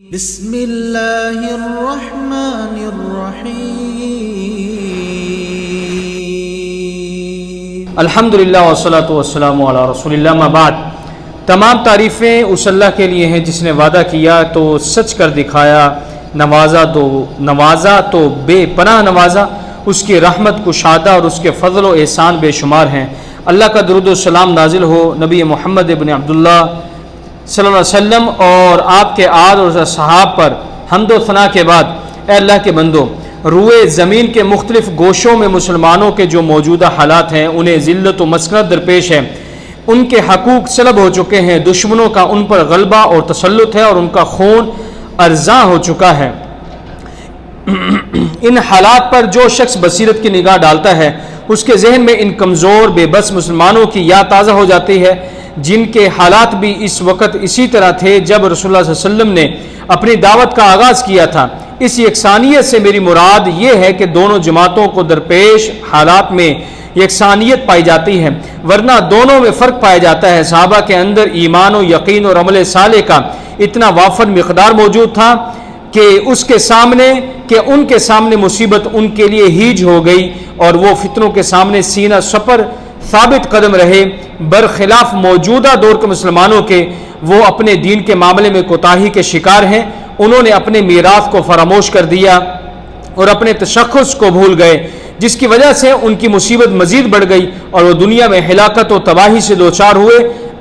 بسم اللہ الرحمن الرحیم الحمدللہ والصلاۃ والسلام علی رسول اللہ ما بعد۔ تمام تعریفیں اس اللہ کے لیے ہیں جس نے وعدہ کیا تو سچ کر دکھایا، نوازا تو بے پناہ نوازا، اس کی رحمت کشادہ اور اس کے فضل و احسان بے شمار ہیں۔ اللہ کا درود و سلام نازل ہو نبی محمد ابن عبداللہ صلی اللہ علیہ وسلم اور آپ کے آل اور صحاب پر۔ حمد و ثنا کے بعد اے اللہ کے بندو، روئے زمین کے مختلف گوشوں میں مسلمانوں کے جو موجودہ حالات ہیں انہیں ذلت و مسکنت درپیش ہے، ان کے حقوق سلب ہو چکے ہیں، دشمنوں کا ان پر غلبہ اور تسلط ہے اور ان کا خون ارزاں ہو چکا ہے۔ ان حالات پر جو شخص بصیرت کی نگاہ ڈالتا ہے اس کے ذہن میں ان کمزور بے بس مسلمانوں کی یاد تازہ ہو جاتی ہے جن کے حالات بھی اس وقت اسی طرح تھے جب رسول اللہ صلی اللہ علیہ وسلم نے اپنی دعوت کا آغاز کیا تھا۔ اس یکسانیت سے میری مراد یہ ہے کہ دونوں جماعتوں کو درپیش حالات میں یکسانیت پائی جاتی ہے، ورنہ دونوں میں فرق پایا جاتا ہے۔ صحابہ کے اندر ایمان و یقین اور عمل صالح کا اتنا وافر مقدار موجود تھا کہ ان کے سامنے مصیبت ان کے لیے ہیج ہو گئی اور وہ فتنوں کے سامنے سینہ سپر ثابت قدم رہے۔ برخلاف موجودہ دور کے مسلمانوں کے، وہ اپنے دین کے معاملے میں کوتاہی کے شکار ہیں۔ انہوں نے اپنے میراث کو فراموش کر دیا اور اپنے تشخص کو بھول گئے، جس کی وجہ سے ان کی مصیبت مزید بڑھ گئی اور وہ دنیا میں ہلاکت و تباہی سے دوچار ہوئے۔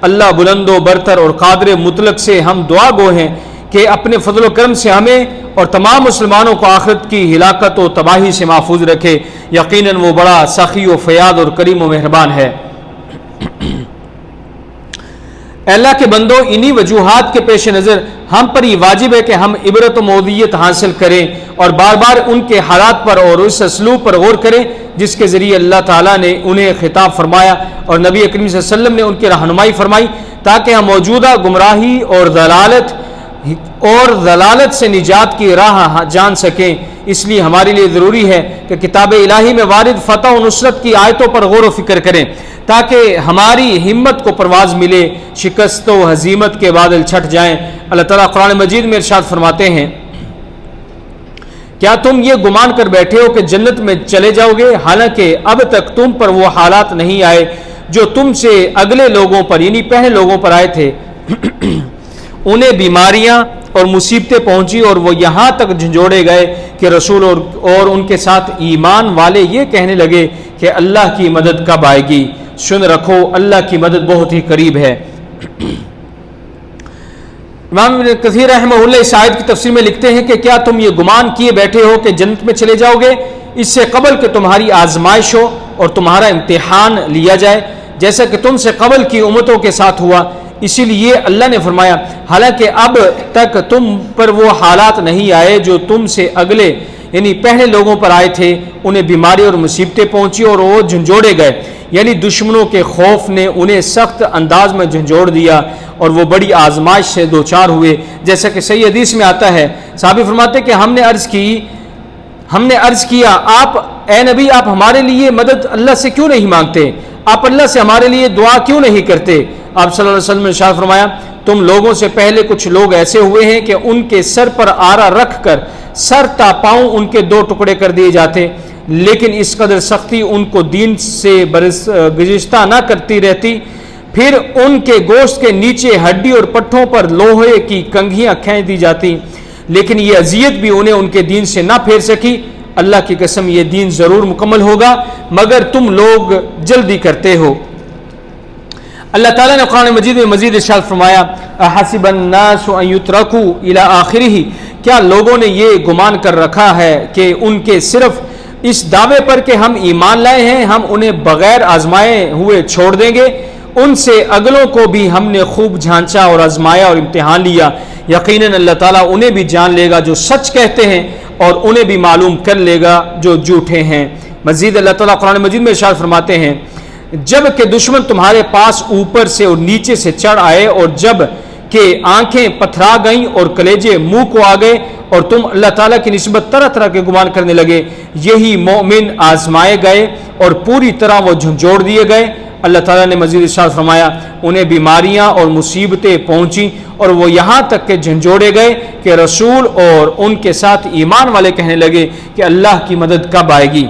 اللہ بلند و برتر اور قادر مطلق سے ہم دعا گو ہیں کہ اپنے فضل و کرم سے ہمیں اور تمام مسلمانوں کو آخرت کی ہلاکت و تباہی سے محفوظ رکھے۔ یقیناً وہ بڑا سخی و فیاض اور کریم و مہربان ہے۔ اے اللہ کے بندو، انہی وجوہات کے پیش نظر ہم پر یہ واجب ہے کہ ہم عبرت و موعظت حاصل کریں اور بار بار ان کے حالات پر اور اس اسلوب پر غور کریں جس کے ذریعے اللہ تعالیٰ نے انہیں خطاب فرمایا اور نبی کریم صلی اللہ علیہ وسلم نے ان کی رہنمائی فرمائی، تاکہ ہم موجودہ گمراہی اور ضلالت سے نجات کی راہ جان سکیں۔ اس لیے ہمارے لیے ضروری ہے کہ کتاب الہی میں وارد فتح و نصرت کی آیتوں پر غور و فکر کریں تاکہ ہماری ہمت کو پرواز ملے، شکست و ہزیمت کے بادل چھٹ جائیں۔ اللہ تعالیٰ قرآن مجید میں ارشاد فرماتے ہیں، کیا تم یہ گمان کر بیٹھے ہو کہ جنت میں چلے جاؤ گے، حالانکہ اب تک تم پر وہ حالات نہیں آئے جو تم سے اگلے لوگوں پر یعنی پہلے لوگوں پر آئے تھے۔ انہیں بیماریاں اور مصیبتیں پہنچی اور وہ یہاں تک جھنجھوڑے گئے کہ رسول اور ان کے ساتھ ایمان والے یہ کہنے لگے کہ اللہ کی مدد کب آئے گی۔ سن رکھو، اللہ کی مدد بہت ہی قریب ہے۔ امام ابن کثیر رحمہ اللہ اس آیت کی تفسیر میں لکھتے ہیں کہ کیا تم یہ گمان کیے بیٹھے ہو کہ جنت میں چلے جاؤ گے اس سے قبل کہ تمہاری آزمائش ہو اور تمہارا امتحان لیا جائے، جیسا کہ تم سے قبل کی امتوں کے ساتھ ہوا۔ اسی لیے اللہ نے فرمایا، حالانکہ اب تک تم پر وہ حالات نہیں آئے جو تم سے اگلے یعنی پہلے لوگوں پر آئے تھے، انہیں بیماری اور مصیبتیں پہنچی اور وہ جھنجھوڑے گئے، یعنی دشمنوں کے خوف نے انہیں سخت انداز میں جھنجھوڑ دیا اور وہ بڑی آزمائش سے دوچار ہوئے، جیسا کہ صحیح حدیث میں آتا ہے۔ صحابی فرماتے کہ ہم نے عرض کیا آپ اے نبی، آپ ہمارے لیے مدد اللہ سے کیوں نہیں مانگتے؟ آپ اللہ سے ہمارے لیے دعا کیوں نہیں کرتے؟ آپ صلی اللہ علیہ وسلم نے ارشاد فرمایا، تم لوگوں سے پہلے کچھ لوگ ایسے ہوئے ہیں کہ ان کے سر پر آرا رکھ کر سر تا پاؤں ان کے دو ٹکڑے کر دیے جاتے، لیکن اس قدر سختی ان کو دین سے گزشتہ نہ کرتی رہتی، پھر ان کے گوشت کے نیچے ہڈی اور پٹھوں پر لوہے کی کنگھیاں کھینچ دی جاتی، لیکن یہ اذیت بھی انہیں ان کے دین سے نہ پھیر سکی۔ اللہ کی قسم یہ دین ضرور مکمل ہوگا مگر تم لوگ جلدی کرتے ہو۔ اللہ تعالیٰ نے قرآن مجید میں مزید ارشاد فرمایا، احسب الناس ان یترکوا الی آخرہ، کیا لوگوں نے یہ گمان کر رکھا ہے کہ ان کے صرف اس دعوے پر کہ ہم ایمان لائے ہیں ہم انہیں بغیر آزمائے ہوئے چھوڑ دیں گے؟ ان سے اگلوں کو بھی ہم نے خوب جھانچا اور آزمایا اور امتحان لیا، یقیناً اللہ تعالیٰ انہیں بھی جان لے گا جو سچ کہتے ہیں اور انہیں بھی معلوم کر لے گا جو جھوٹے ہیں۔ مزید اللہ تعالیٰ قرآن مجید میں ارشاد فرماتے ہیں، جب کہ دشمن تمہارے پاس اوپر سے اور نیچے سے چڑھ آئے اور جب کہ آنکھیں پتھرا گئیں اور کلیجے منہ کو آ گئے اور تم اللہ تعالیٰ کی نسبت طرح طرح کے گمان کرنے لگے، یہی مومن آزمائے گئے اور پوری طرح وہ جھنجھوڑ دیے گئے۔ اللہ تعالیٰ نے مزید ارشاد فرمایا انہیں بیماریاں اور مصیبتیں پہنچیں اور وہ یہاں تک کہ جھنجھوڑے گئے کہ رسول اور ان کے ساتھ ایمان والے کہنے لگے کہ اللہ کی مدد کب آئے گی،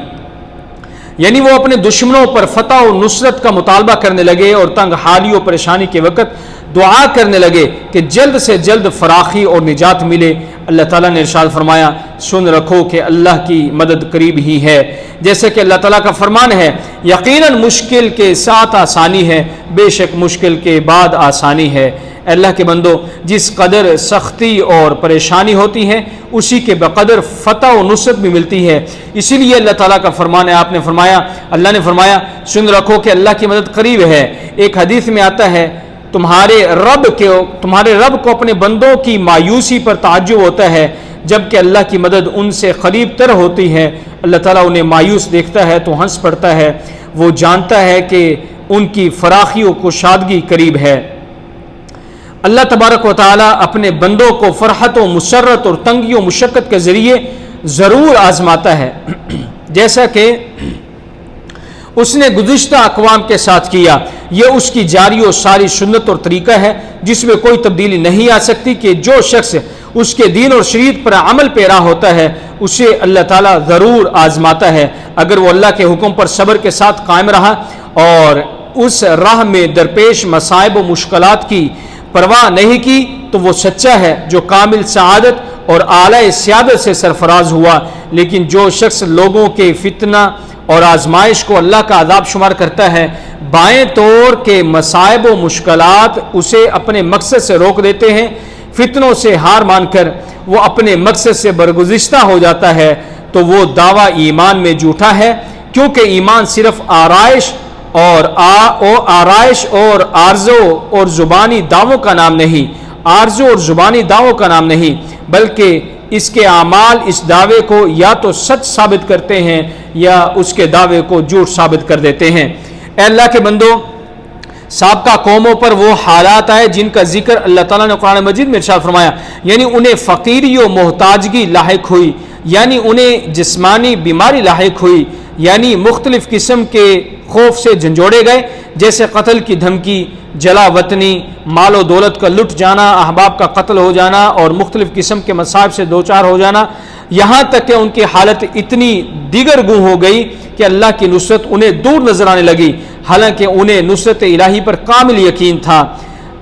یعنی وہ اپنے دشمنوں پر فتح و نصرت کا مطالبہ کرنے لگے اور تنگ حالی و پریشانی کے وقت دعا کرنے لگے کہ جلد سے جلد فراخی اور نجات ملے۔ اللہ تعالیٰ نے ارشاد فرمایا سن رکھو کہ اللہ کی مدد قریب ہی ہے، جیسے کہ اللہ تعالیٰ کا فرمان ہے یقیناً مشکل کے ساتھ آسانی ہے، بے شک مشکل کے بعد آسانی ہے۔ اے اللہ کے بندو، جس قدر سختی اور پریشانی ہوتی ہے اسی کے بقدر فتح و نصرت بھی ملتی ہے، اسی لیے اللہ تعالیٰ کا فرمان ہے، آپ نے فرمایا، اللہ نے فرمایا سن رکھو کہ اللہ کی مدد قریب ہے۔ ایک حدیث میں آتا ہے تمہارے رب کو اپنے بندوں کی مایوسی پر تعجب ہوتا ہے جبکہ اللہ کی مدد ان سے قریب تر ہوتی ہے۔ اللہ تعالیٰ انہیں مایوس دیکھتا ہے تو ہنس پڑتا ہے، وہ جانتا ہے کہ ان کی فراخی و کشادگی قریب ہے۔ اللہ تبارک و تعالیٰ اپنے بندوں کو فرحت و مسرت اور تنگی و مشقت کے ذریعے ضرور آزماتا ہے، جیسا کہ اس نے گزشتہ اقوام کے ساتھ کیا۔ یہ اس کی جاری و ساری سنت اور طریقہ ہے جس میں کوئی تبدیلی نہیں آ سکتی کہ جو شخص اس کے دین اور شریعت پر عمل پیرا ہوتا ہے اسے اللہ تعالیٰ ضرور آزماتا ہے۔ اگر وہ اللہ کے حکم پر صبر کے ساتھ قائم رہا اور اس راہ میں درپیش مصائب و مشکلات کی پرواہ نہیں کی تو وہ سچا ہے جو کامل سعادت اور اعلی سعادت سے سرفراز ہوا۔ لیکن جو شخص لوگوں کے فتنہ اور آزمائش کو اللہ کا عذاب شمار کرتا ہے، بائیں طور کے مصائب و مشکلات اسے اپنے مقصد سے روک دیتے ہیں، فتنوں سے ہار مان کر وہ اپنے مقصد سے برگزشتہ ہو جاتا ہے تو وہ دعویٰ ایمان میں جھوٹا ہے، کیونکہ ایمان صرف آرائش اور آرزو اور زبانی دعووں کا نام نہیں، آرزو اور زبانی دعووں کا نام نہیں، بلکہ اس کے اعمال اس دعوے کو یا تو سچ ثابت کرتے ہیں یا اس کے دعوے کو جھوٹ ثابت کر دیتے ہیں۔ اے اللہ کے بندو، سابقہ قوموں پر وہ حالات آئے جن کا ذکر اللہ تعالیٰ نے قرآن مجید میں ارشاد فرمایا، یعنی انہیں فقیری و محتاجگی لاحق ہوئی، یعنی انہیں جسمانی بیماری لاحق ہوئی، یعنی مختلف قسم کے خوف سے جھنجھوڑے گئے، جیسے قتل کی دھمکی، جلا وطنی، مال و دولت کا لٹ جانا، احباب کا قتل ہو جانا اور مختلف قسم کے مصائب سے دوچار ہو جانا، یہاں تک کہ ان کی حالت اتنی دیگر گوں ہو گئی کہ اللہ کی نصرت انہیں دور نظر آنے لگی، حالانکہ انہیں نصرت الہی پر کامل یقین تھا،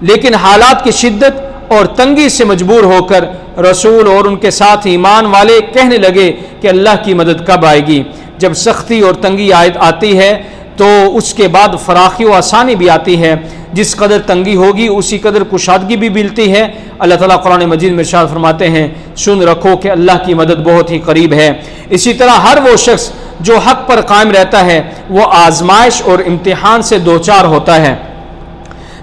لیکن حالات کی شدت اور تنگی سے مجبور ہو کر رسول اور ان کے ساتھ ایمان والے کہنے لگے کہ اللہ کی مدد کب آئے گی۔ جب سختی اور تنگی آتی ہے تو اس کے بعد فراخی و آسانی بھی آتی ہے، جس قدر تنگی ہوگی اسی قدر کشادگی بھی ملتی ہے۔ اللہ تعالیٰ قرآن مجید میں ارشاد فرماتے ہیں سن رکھو کہ اللہ کی مدد بہت ہی قریب ہے۔ اسی طرح ہر وہ شخص جو حق پر قائم رہتا ہے وہ آزمائش اور امتحان سے دوچار ہوتا ہے،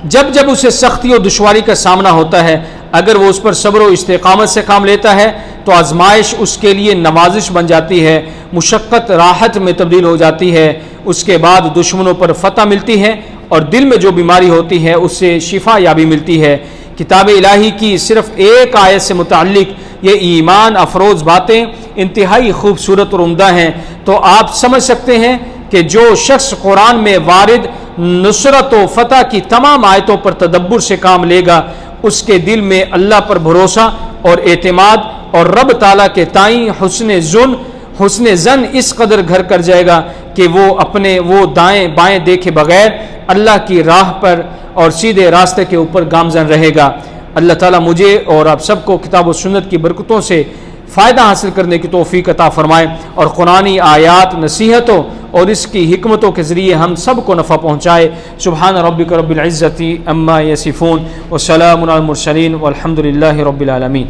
جب اسے سختی اور دشواری کا سامنا ہوتا ہے، اگر وہ اس پر صبر و استقامت سے کام لیتا ہے تو آزمائش اس کے لیے نوازش بن جاتی ہے، مشقت راحت میں تبدیل ہو جاتی ہے، اس کے بعد دشمنوں پر فتح ملتی ہے اور دل میں جو بیماری ہوتی ہے اس سے شفا یابی ملتی ہے۔ کتاب الہی کی صرف ایک آیت سے متعلق یہ ایمان افروز باتیں انتہائی خوبصورت اور عمدہ ہیں، تو آپ سمجھ سکتے ہیں کہ جو شخص قرآن میں وارد نصرت و فتح کی تمام آیتوں پر تدبر سے کام لے گا، اس کے دل میں اللہ پر بھروسہ اور اعتماد اور رب تعالیٰ کے تئیں حسن زن اس قدر گھر کر جائے گا کہ وہ دائیں بائیں دیکھے بغیر اللہ کی راہ پر اور سیدھے راستے کے اوپر گامزن رہے گا۔ اللہ تعالیٰ مجھے اور آپ سب کو کتاب و سنت کی برکتوں سے فائدہ حاصل کرنے کی توفیق عطا فرمائے اور قرآنی آیات، نصیحتوں اور اس کی حکمتوں کے ذریعے ہم سب کو نفع پہنچائے۔ سبحان ربک رب العزت عما یصفون وسلام علی المرسلین والحمد للہ رب العالمین۔